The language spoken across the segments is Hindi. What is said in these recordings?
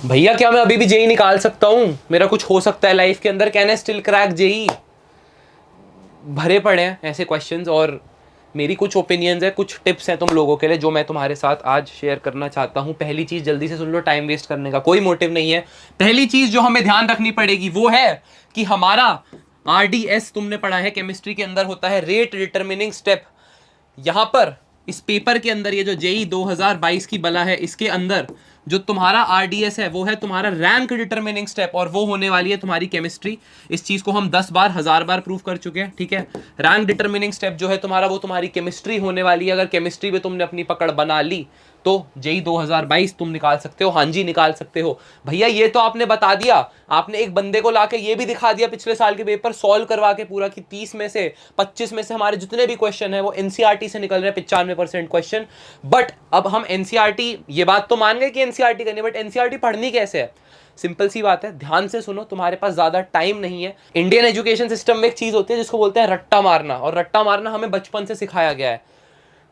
भैया क्या मैं अभी भी जेई निकाल सकता हूँ? मेरा कुछ हो सकता है लाइफ के अंदर? Can I still crack JEE? भरे पड़े हैं ऐसे क्वेश्चंस और मेरी कुछ ओपिनियंस है, कुछ टिप्स हैं तुम लोगों के लिए जो मैं तुम्हारे साथ आज शेयर करना चाहता हूँ। पहली चीज़ जल्दी से सुन लो, टाइम वेस्ट करने का कोई मोटिव नहीं है। पहली चीज़ जो हमें ध्यान रखनी पड़ेगी वो है कि हमारा RDS तुमने पढ़ा है केमिस्ट्री के अंदर होता है रेट डिटरमिनिंग स्टेप। यहां पर इस पेपर के अंदर ये जो जेई 2022 की बला है इसके अंदर जो तुम्हारा आरडीएस है वो है तुम्हारा रैंक डिटरमिनिंग स्टेप और वो होने वाली है तुम्हारी केमिस्ट्री। इस चीज को हम 10 बार 1000 बार प्रूव कर चुके हैं, ठीक है। रैंक डिटरमिनिंग स्टेप जो है तुम्हारा वो तुम्हारी केमिस्ट्री होने वाली है। अगर केमिस्ट्री में तुमने अपनी पकड़ बना ली तो जेई 2022 तुम निकाल सकते हो। हाँ जी निकाल सकते हो। भैया ये तो आपने बता दिया, आपने एक बंदे को लाके ये भी दिखा दिया पिछले साल के पेपर सॉल्व करवा के पूरा कि 30 में से 25 में से हमारे जितने भी क्वेश्चन है वो एनसीईआरटी से निकल रहे हैं, 95% क्वेश्चन। बट अब हम एनसीईआरटी, ये बात तो मान गए कि एनसीईआरटी करनी, बट एनसीईआरटी पढ़नी कैसे है? सिंपल सी बात है, ध्यान से सुनो, तुम्हारे पास ज्यादा टाइम नहीं है। इंडियन एजुकेशन सिस्टम में एक चीज होती है जिसको बोलते हैं रट्टा मारना, और रट्टा मारना हमें बचपन से सिखाया गया है।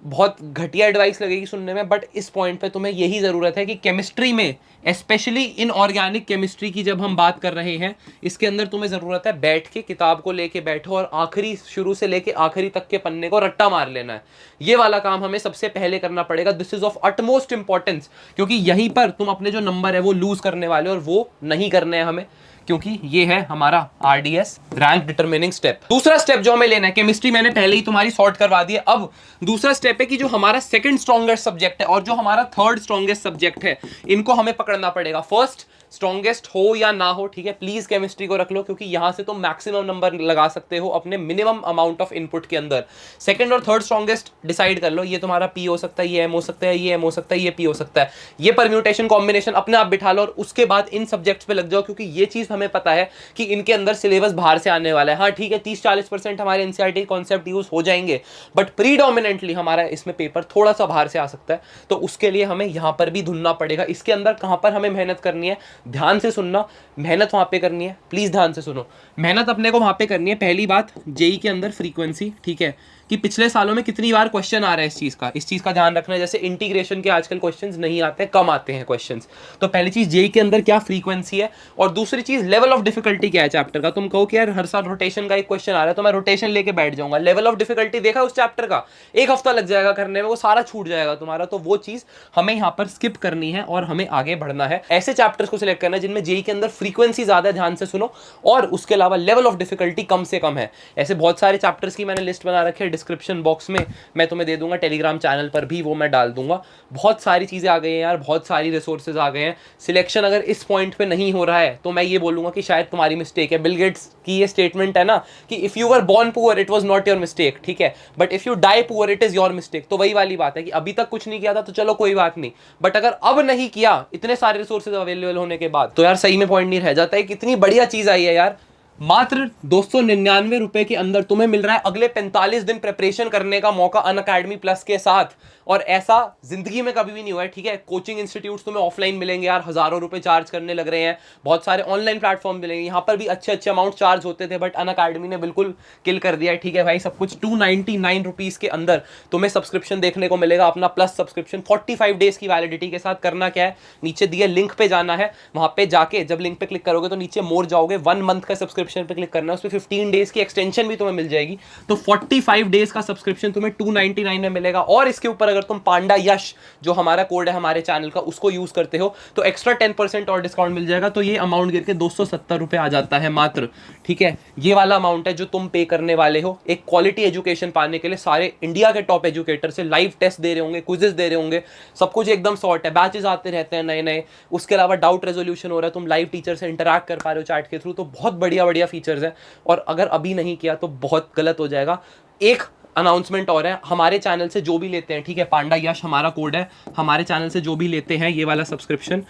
बहुत घटिया एडवाइस लगेगी सुनने में, बट इस पॉइंट पे तुम्हें यही ज़रूरत है कि केमिस्ट्री में, स्पेशली इनऑर्गेनिक केमिस्ट्री की जब हम बात कर रहे हैं, इसके अंदर तुम्हें ज़रूरत है बैठ के किताब को लेके बैठो और आखिरी, शुरू से लेके आखिरी तक के पन्ने को रट्टा मार लेना है। ये वाला काम हमें सबसे पहले करना पड़ेगा। This is of utmost importance, क्योंकि यहीं पर तुम अपने जो नंबर है वो लूज करने वाले हो और वो नहीं करने हैं हमें, क्योंकि ये है हमारा आरडीएस रैंक डिटरमिनिंग स्टेप। दूसरा स्टेप जो हमें लेना है, केमिस्ट्री मैंने पहले ही तुम्हारी सॉर्ट करवा दी है। अब दूसरा स्टेप है कि जो हमारा सेकंड स्ट्रॉन्गेस्ट सब्जेक्ट है और जो हमारा थर्ड स्ट्रॉन्गेस्ट सब्जेक्ट है, इनको हमें पकड़ना पड़ेगा। फर्स्ट स्ट्रॉन्गेस्ट हो या ना हो, ठीक है, प्लीज केमिस्ट्री को रख लो, क्योंकि यहां से तुम मैक्सिमम नंबर लगा सकते हो अपने मिनिमम अमाउंट ऑफ इनपुट के अंदर। सेकंड और थर्ड स्ट्रॉन्गेस्ट डिसाइड कर लो, ये तुम्हारा पी हो सकता है, ये एम हो सकता है, ये एम हो सकता है, ये पी हो सकता है। ये परम्यूटेशन कॉम्बिनेशन अपने आप बिठा लो और उसके बाद इन सब्जेक्ट्स पे लग जाओ, क्योंकि ये चीज हमें पता है कि इनके अंदर सिलेबस बाहर से आने वाला है। हाँ ठीक है, 30-40% हमारे एनसीईआरटी कॉन्सेप्ट यूज हो जाएंगे, बट प्रीडोमिनेंटली हमारा इसमें पेपर थोड़ा सा बाहर से आ सकता है। तो उसके लिए हमें यहां पर भी धुनना पड़ेगा। इसके अंदर कहां पर हमें मेहनत करनी है, ध्यान से सुनना। मेहनत वहां पे करनी है, प्लीज ध्यान से सुनो। मेहनत अपने को वहां पे करनी है। पहली बात, जेई के अंदर फ्रीक्वेंसी, ठीक है, कि पिछले सालों में कितनी बार क्वेश्चन आ रहा है इस चीज का ध्यान रखना है। जैसे इंटीग्रेशन के आजकल क्वेश्चंस नहीं आते, कम आते हैं क्वेश्चंस। तो पहली चीज जेई के अंदर क्या फ्रीक्वेंसी है, और दूसरी चीज लेवल ऑफ डिफिकल्टी क्या है चैप्टर का। तुम कहो कि यार हर साल रोटेशन का एक क्वेश्चन आ रहा है तो मैं रोटेशन लेके बैठ जाऊंगा, लेवल ऑफ डिफिकल्टी देखा उस चैप्टर का, एक हफ्ता लग जाएगा करने में, वो सारा छूट जाएगा तुम्हारा। तो वो चीज हमें यहाँ पर स्किप करनी है और हमें आगे बढ़ना है। ऐसे चैप्टर्स को सिलेक्ट करना है जिनमें जेई के अंदर फ्रीक्वेंसी ज्यादा है, ध्यान से सुनो, और उसके अलावा लेवल ऑफ डिफिकल्टी कम से कम है। ऐसे बहुत सारे चैप्टर्स की मैंने लिस्ट बना रखी है, डिस्क्रिप्शन बॉक्स में मैं तुम्हें दे दूंगा, टेलीग्राम चैनल पर भी वो मैं डाल दूंगा। बहुत सारी चीजें आ गई हैं यार, बहुत सारी रिसोर्सेज आ गए हैं। सिलेक्शन अगर इस पॉइंट पे नहीं हो रहा है तो मैं ये बोलूंगा कि शायद तुम्हारी मिस्टेक है। बिल गेट्स की ये स्टेटमेंट है ना कि if you were born poor it was not your mistake, ठीक है, but if you die poor it is your mistake. तो वही वाली बात है कि अभी तक कुछ नहीं किया था तो चलो कोई बात नहीं, बट अगर अब नहीं किया इतने सारे रिसोर्सेज अवेलेबल होने के बाद तो यार सही में पॉइंट नहीं रह जाता है। कितनी बढ़िया चीज आई है यार, मात्र 299 रुपए के अंदर तुम्हें मिल रहा है अगले 45 दिन प्रिपरेशन करने का मौका अनअकैडमी प्लस के साथ। और ऐसा जिंदगी में कभी भी नहीं हुआ है, ठीक है। कोचिंग इंस्टीट्यूट्स तुम्हें ऑफलाइन मिलेंगे यार, हजारों रुपए चार्ज करने लग रहे हैं। बहुत सारे ऑनलाइन प्लेटफॉर्म मिलेंगे, यहाँ पर भी अच्छे अच्छे अमाउंट चार्ज होते थे, बट अनअकैडमी ने बिल्कुल किल कर दिया है, ठीक है भाई। सब कुछ 299 रुपीज के अंदर तुम्हें सब्सक्रिप्शन देखने को मिलेगा, अपना प्लस सब्सक्रिप्शन 45 डेज की वैलिडिटी के साथ। करना क्या है, नीचे दिए लिंक पे जाना है, वहां पे जाके जब लिंक पे क्लिक करोगे तो नीचे मोर जाओगे, 1 मंथ का सब्सक्रिप्शन पे क्लिक करना है, उसमें 15 डेज की एक्सटेंशन भी तुम्हें मिल जाएगी। तो 45 डेज का सब्सक्रिप्शन तुम्हें 299 में मिलेगा। और इसके ऊपर अगर तुम पांडा यश, जो हमारा कोड है हमारे चैनल का, उसको यूज करते हो तो एक्स्ट्रा 10% और डिस्काउंट मिल जाएगा। तो ये अमाउंट गिर के 270 रुपए आ जाता है मात्र, ठीक है। ये वाला अमाउंट है जो तुम पे करने वाले हो एक क्वालिटी एजुकेशन पाने के लिए। सारे इंडिया के टॉप एजुकेटर से लाइव टेस्ट दे रहे होंगे, क्विजेस दे रहे होंगे, सब कुछ एकदम सॉर्ट है, बैचेस आते रहते हैं नए नए। उसके अलावा डाउट रेजोल्यूशन हो रहा है, तुम लाइव टीचर से इंटरैक्ट कर पा रहे हो चैट के थ्रू। तो बहुत बढ़िया बढ़िया फीचर्स हैं, और अगर अभी नहीं किया तो बहुत गलत हो जाएगा। एक अनाउंसमेंट और है, हमारे चैनल से जो भी लेते हैं, ठीक है, पांडा यश हमारा कोड है, हमारे चैनल से जो भी लेते हैं ये वाला सब्सक्रिप्शन,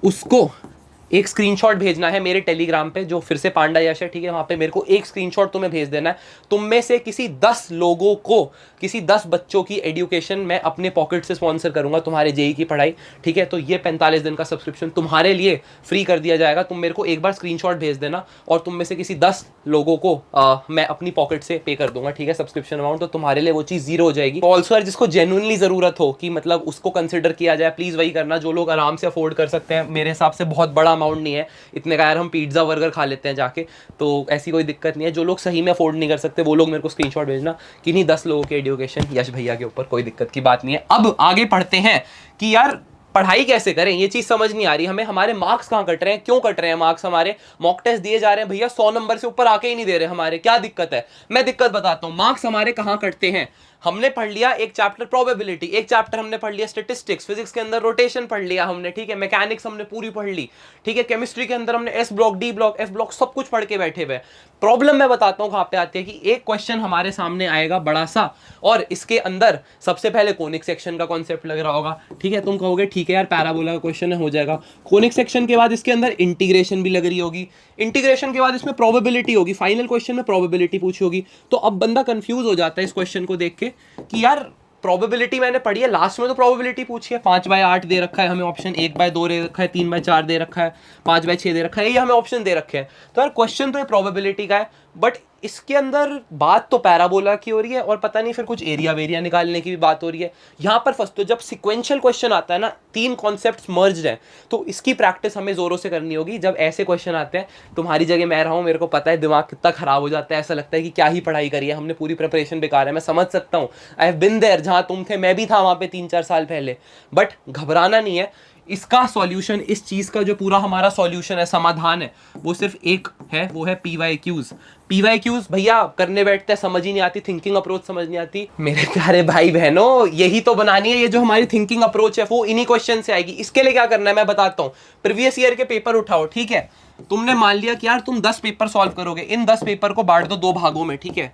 उसको एक स्क्रीनशॉट भेजना है मेरे टेलीग्राम पे, जो फिर से पांडा यश है, ठीक है, वहां पे मेरे को एक स्क्रीनशॉट तुम्हें भेज देना है। तुम में से किसी 10 लोगों को, किसी 10 बच्चों की एजुकेशन मैं अपने पॉकेट से स्पॉन्सर करूंगा, तुम्हारे जेई की पढ़ाई, ठीक है। तो ये 45 दिन का सब्सक्रिप्शन तुम्हारे लिए फ्री कर दिया जाएगा। तुम मेरे को एक बार स्क्रीनशॉट भेज देना और तुम में से किसी 10 लोगों को मैं अपनी पॉकेट से पे कर दूंगा, ठीक है, सब्सक्रिप्शन अमाउंट। तो तुम्हारे लिए वो चीज़ जीरो हो जाएगी। ऑल्सो यार जिसको जेन्युइनली ज़रूरत हो कि मतलब उसको कंसिडर किया जाए, प्लीज़ वही करना। जो लोग आराम से अफोर्ड कर सकते हैं, मेरे हिसाब से बहुत बड़ा अमाउंट नहीं है इतने का यार, हम पिज्ज़ा बर्गर खा लेते हैं जाके, तो ऐसी कोई दिक्कत नहीं है। जो लोग सही में अफोर्ड नहीं कर सकते वो लोग मेरे को स्क्रीनशॉट भेजना, किन्हीं 10 लोगों के एजुकेशन यश भैया के ऊपर, कोई दिक्कत की बात नहीं है। अब आगे पढ़ते हैं कि यार पढ़ाई कैसे करें, ये चीज समझ नहीं आ रही हमें। हमारे मार्क्स कहाँ कट रहे हैं, क्यों कट रहे हैं मार्क्स? हमारे मॉक टेस्ट दिए जा रहे हैं भैया, 100 नंबर से ऊपर आके ही नहीं दे रहे हमारे, क्या दिक्कत है? मैं दिक्कत बताता हूँ। मार्क्स हमारे कहाँ कटते हैं? हमने पढ़ लिया एक चैप्टर प्रोबेबिलिटी, एक चैप्टर हमने पढ़ लिया स्टैटिस्टिक्स, फिजिक्स के अंदर रोटेशन पढ़ लिया हमने, ठीक है, मैकेनिक्स हमने पूरी पढ़ ली, ठीक है, केमिस्ट्री के अंदर हमने S block, D block, F block सब कुछ पढ़ के बैठे हुए। प्रॉब्लम मैं बताता हूँ कहाँ पे आती है कि एक क्वेश्चन हमारे सामने आएगा बड़ा सा, और इसके अंदर सबसे पहले कोनिक सेक्शन का कॉन्सेप्ट लग रहा होगा, ठीक है। तुम कहोगे ठीक है यार पैराबोला का क्वेश्चन है, हो जाएगा। कोनिक सेक्शन के बाद इसके अंदर इंटीग्रेशन भी लग रही होगी, इंटीग्रेशन के बाद इसमें प्रोबेबिलिटी होगी, फाइनल क्वेश्चन में प्रोबेबिलिटी पूछी होगी। तो अब बंदा कंफ्यूज हो जाता है इस क्वेश्चन को देख के कि यार प्रोबेबिलिटी मैंने पढ़ी है, लास्ट में तो प्रोबेबिलिटी पूछी है, 5/8 दे रखा है हमें ऑप्शन, 1/2 दे रखा है, 3/4 दे रखा है, 5/6 दे रखा है, ये हमें ऑप्शन दे रखे हैं। तो यार क्वेश्चन तो ये प्रोबेबिलिटी का है, बट इसके अंदर बात तो पैराबोला की हो रही है, और पता नहीं फिर कुछ एरिया वेरिया निकालने की भी बात हो रही है यहाँ पर। फर्स्ट तो जब सिक्वेंशियल क्वेश्चन आता है ना, 3 कॉन्सेप्ट्स मर्ज्ड हैं, तो इसकी प्रैक्टिस हमें जोरों से करनी होगी। जब ऐसे क्वेश्चन आते हैं, तुम्हारी जगह मैं रहा हूँ, मेरे को पता है दिमाग कितना खराब हो जाता है, ऐसा लगता है कि क्या ही पढ़ाई करी है हमने, पूरी प्रिपरेशन बेकार है। मैं समझ सकता हूँ, आई हैव बिन देयर, जहाँ तुम थे मैं भी था वहाँ पे 3-4 साल पहले, बट घबराना नहीं है। इसका सॉल्यूशन, इस चीज का जो पूरा हमारा सॉल्यूशन है, समाधान है, वो सिर्फ एक है, वो है PYQs। PYQs भैया करने बैठते हैं, समझ ही नहीं आती, थिंकिंग अप्रोच समझ नहीं आती। मेरे प्यारे भाई बहनों, यही तो बनानी है, ये जो हमारी थिंकिंग अप्रोच है वो इन्हीं क्वेश्चन से आएगी। इसके लिए क्या करना है मैं बताता हूँ। प्रीवियस ईयर के पेपर उठाओ, ठीक है, तुमने मान लिया कि यार तुम 10 पेपर सॉल्व करोगे, इन 10 पेपर को बांट दो 2 भागों में, ठीक है,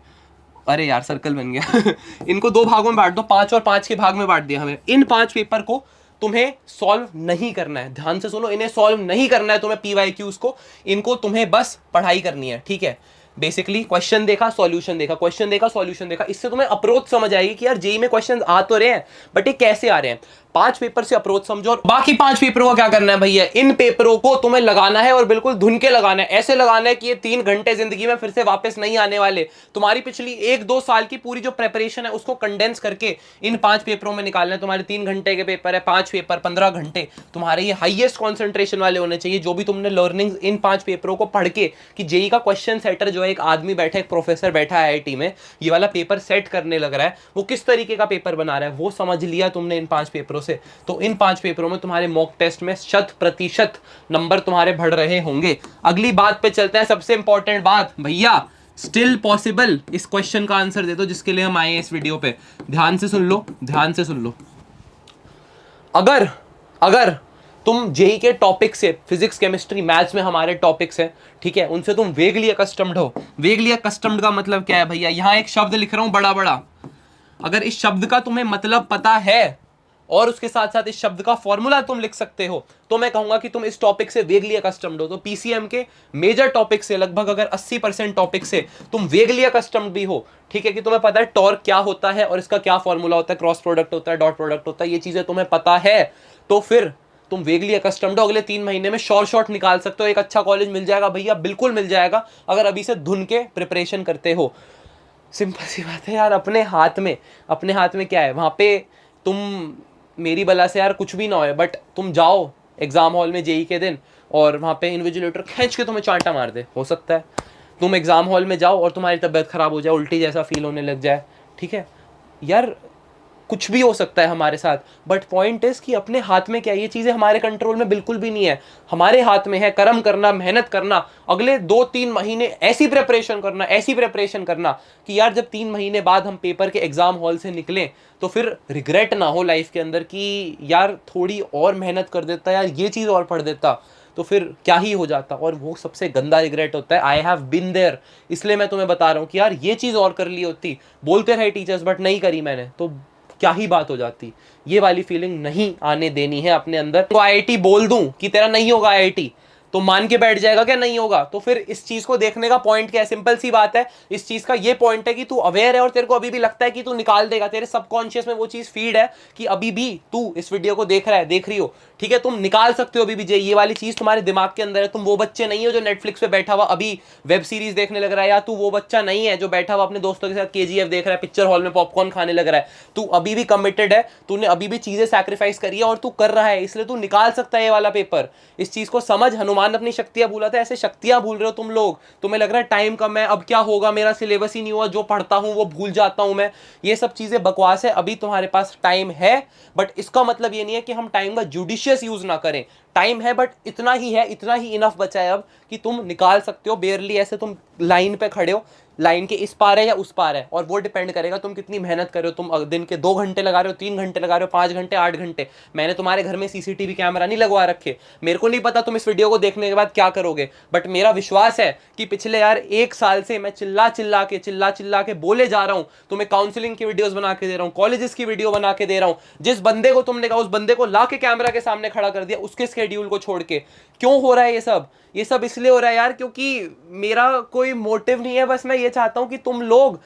अरे यार सर्कल बन गया इनको 2 भागों में बांट दो, 5 और 5 के भाग में बांट दिया हमें। इन 5 पेपर को तुम्हें सॉल्व नहीं करना है, ध्यान से सुनो, इन्हें सॉल्व नहीं करना है तुम्हें PYQs को, इनको तुम्हें बस पढ़ाई करनी है, ठीक है। बेसिकली क्वेश्चन देखा, सॉल्यूशन देखा, क्वेश्चन देखा, सॉल्यूशन देखा, इससे तुम्हें अप्रोच समझ आएगी कि यार जेई में क्वेश्चन आ तो रहे हैं बट ये कैसे आ रहे हैं। 5 पेपर से अप्रोच समझो, और बाकी 5 पेपरों को क्या करना है भैया, इन पेपरों को तुम्हें लगाना है और बिल्कुल धुन के लगाना है, ऐसे लगाना है कि ये 3 घंटे जिंदगी में फिर से वापस नहीं आने वाले। तुम्हारी पिछली 1-2 साल की पूरी जो प्रेपरेशन है उसको कंडेंस करके इन 5 पेपरों में निकालना है। तुम्हारे 3 घंटे के पेपर है, 5 पेपर 15 घंटे, तुम्हारे ये हाईएस्ट कॉन्सेंट्रेशन वाले होने चाहिए, जो भी तुमने लर्निंग इन 5 पेपरों को पढ़ के, कि जेई का क्वेश्चन सेटर जो है, एक आदमी बैठा, एक प्रोफेसर बैठा है IIT में, ये वाला पेपर सेट करने लग रहा है, वो किस तरीके का पेपर बना रहा है वो समझ लिया तुमने इन 5 पेपरों से, तो इन 5 पेपरों में तुम्हारे मॉक टेस्ट में 100% नंबर तुम्हारे बढ़ रहे होंगे। अगली बात पे चलते हैं, सबसे इंपॉर्टेंट बात भैया, स्टिल पॉसिबल। इस क्वेश्चन का आंसर दे दो जिसके लिए हम आए हैं इस वीडियो पे, ध्यान से सुन लो, ध्यान से सुन लो। अगर तुम जेई के टॉपिक से, फिजिक्स केमिस्ट्री मैथ्स में हमारे टॉपिक्स हैं, ठीक है, उनसे तुम वेगली अकस्टम्ड हो। वेगली अकस्टम्ड का मतलब क्या है भैया, यहां एक शब्द लिख रहा हूं बड़ा बड़ा, अगर इस शब्द का तुम्हें मतलब पता है और उसके साथ साथ इस शब्द का फॉर्मूला तुम लिख सकते हो, तो मैं कहूंगा कि तुम इस टॉपिक से वेगली अकस्टम्ड हो। तो पीसीएम के मेजर टॉपिक से, लगभग अगर 80% टॉपिक से तुम वेगली अकस्टम्ड भी हो, ठीक है, कि तुम्हें पता है टॉर्क क्या होता है और इसका क्या फॉर्मूला होता है, क्रॉस प्रोडक्ट होता है, डॉट प्रोडक्ट होता है, ये चीजें तुम्हें पता है, तो फिर तुम वेगली अकस्टम्ड हो। अगले 3 महीने में शॉर्ट निकाल सकते हो, एक अच्छा कॉलेज मिल जाएगा भैया, बिल्कुल मिल जाएगा, अगर अभी से धुन के प्रिपरेशन करते हो। सिंपल सी बात है यार, अपने हाथ में क्या है, वहां पे तुम, मेरी बला से यार कुछ भी ना हो, बट तुम जाओ एग्जाम हॉल में जेई के दिन और वहां पे इन्विजिलेटर खींच के तुम्हें चांटा मार दे, हो सकता है तुम एग्जाम हॉल में जाओ और तुम्हारी तबीयत खराब हो जाए, उल्टी जैसा फील होने लग जाए, ठीक है यार, कुछ भी हो सकता है हमारे साथ, बट पॉइंट इज कि अपने हाथ में क्या है, ये चीजें हमारे कंट्रोल में बिल्कुल भी नहीं है। हमारे हाथ में है कर्म करना, मेहनत करना, अगले 2-3 महीने ऐसी प्रिपरेशन करना कि यार जब 3 महीने बाद हम पेपर के एग्जाम हॉल से निकलें तो फिर रिग्रेट ना हो लाइफ के अंदर कि यार थोड़ी और मेहनत कर देता, यार ये चीज और पढ़ देता, तो फिर क्या ही हो जाता। और वो सबसे गंदा रिग्रेट होता है, आई हैव बिन देयर, इसलिए मैं तुम्हें बता रहा हूँ कि यार ये चीज और कर ली होती, बोलते रहे टीचर्स बट नहीं करी मैंने, तो क्या ही बात हो जाती। ये वाली फीलिंग नहीं आने देनी है अपने अंदर। तो IIT बोल दूं कि तेरा नहीं होगा IIT, तो मान के बैठ जाएगा क्या? नहीं होगा। तो फिर इस चीज को देखने का पॉइंट क्या है? सिंपल सी बात है, इस चीज का ये पॉइंट है कि तू अवेयर है और तेरे को अभी भी लगता है कि तू निकाल देगा, तेरे सबकॉन्शियस में वो चीज फीड है कि अभी भी तू इस वीडियो को देख रहा है, देख रही हो, ठीक है, तुम निकाल सकते हो अभी भी। ये वाली चीज तुम्हारे दिमाग के अंदर है। तुम वो बच्चे नहीं हो जो नेटफ्लिक्स पे बैठा हुआ अभी वेब सीरीज देखने लग रहा है, या तू वो बच्चा नहीं है जो बैठा हुआ अपने दोस्तों के साथ केजीएफ देख रहा है, पिक्चर हॉल में पॉपकॉर्न खाने लग रहा है। तू अभी भी कमिटेड है, तूने अभी भी चीजें सैक्रिफाइस करी है और तू कर रहा है, इसलिए तू निकाल सकता है ये वाला पेपर। इस चीज को समझ। हनुमान अपनी शक्तियां भूला था, ऐसे शक्तियां भूल रहे हो तुम लोग। तुम्हें लग रहा है टाइम कम है, अब क्या होगा, मेरा सिलेबस ही नहीं हुआ, जो पढ़ता हूं वो भूल जाता हूं मैं। ये सब चीजें बकवास है। अभी तुम्हारे पास टाइम है, बट इसका मतलब ये नहीं है कि हम टाइम का जुडिशियस यूज ना करें। टाइम है, बट इतना ही है, इतना ही इनफ बचा है अब कि तुम निकाल सकते हो। बेयरली ऐसे तुम लाइन पे खड़े हो, लाइन के इस पार है या उस पार है, और वो डिपेंड करेगा तुम कितनी मेहनत कर रहे हो। तुम दिन के 2 घंटे लगा रहे हो, 3 घंटे लगा रहे हो, 5 घंटे, 8 घंटे। मैंने तुम्हारे घर में सीसीटीवी कैमरा नहीं लगवा रखे। मेरे को नहीं पता तुम इस वीडियो को देखने के बाद क्या करोगे, बट मेरा विश्वास है कि पिछले यार 1 साल से मैं चिल्ला चिल्ला के बोले जा रहा हूं। तुम्हें काउंसलिंग की वीडियोस बना के दे रहा हूं, कॉलेजेस की वीडियो बना के दे रहा हूं। जिस बंदे को तुमने कहा उस बंदे को ला के कैमरा के सामने खड़ा कर दिया, उसके स्केड्यूल को छोड़ के। क्यों हो रहा है ये सब? ये सब इसलिए हो रहा है यार क्योंकि मेरा कोई मोटिव नहीं है। बस मैं ये चाहता हूं कि तुम लोग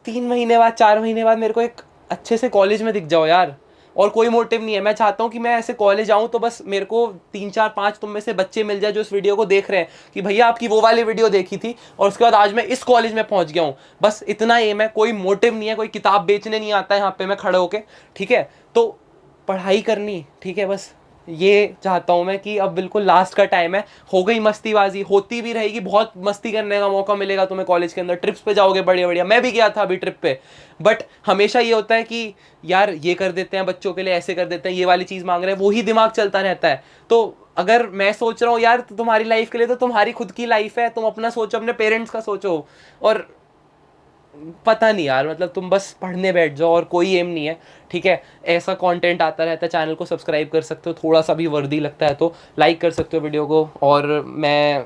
3 महीने बाद, 4 महीने बाद मेरे को एक अच्छे से कॉलेज में दिख जाओ यार। और कोई मोटिव नहीं है। मैं चाहता हूं कि मैं ऐसे कॉलेज आऊं तो बस मेरे को 3 4 5 तुम में से बच्चे मिल जाए जो इस वीडियो को देख रहे हैं कि भैया आपकी वो वाली वीडियो देखी थी और उसके बाद आज मैं इस कॉलेज में पहुंच गया हूं। बस इतना एम है, कोई मोटिव नहीं है, कोई किताब बेचने नहीं आता है यहाँ पे मैं खड़े होके, ठीक है। तो पढ़ाई करनी, ठीक है, बस ये चाहता हूं मैं कि अब बिल्कुल लास्ट का टाइम है। हो गई मस्तीबाजी, होती भी रहेगी, बहुत मस्ती करने का मौका मिलेगा तुम्हें कॉलेज के अंदर, ट्रिप्स पे जाओगे बढ़िया बढ़िया। मैं भी गया था अभी ट्रिप पे, बट हमेशा ये होता है कि यार ये कर देते हैं बच्चों के लिए, ऐसे कर देते हैं, ये वाली चीज़ मांग रहे हैं, वही दिमाग चलता रहता है। तो अगर मैं सोच रहा हूँ यार तुम्हारी लाइफ के लिए, तो तुम्हारी खुद की लाइफ है, तुम अपना सोचो, अपने पेरेंट्स का सोचो। और पता नहीं यार, मतलब तुम बस पढ़ने बैठ जाओ और कोई एम नहीं है, ठीक है। ऐसा कंटेंट आता रहता है, चैनल को सब्सक्राइब कर सकते हो, थोड़ा सा भी वर्दी लगता है तो लाइक कर सकते हो वीडियो को। और मैं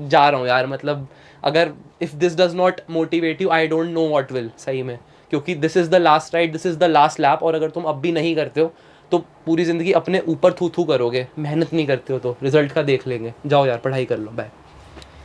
जा रहा हूँ यार, मतलब अगर if this does not motivate you, I don't know what will, सही में। क्योंकि this is the last ride, this is the last lap. और अगर तुम अब भी नहीं करते हो तो पूरी ज़िंदगी अपने ऊपर थू थू करोगे। मेहनत नहीं करते हो तो रिजल्ट का देख लेंगे। जाओ यार, पढ़ाई कर लो, बाय।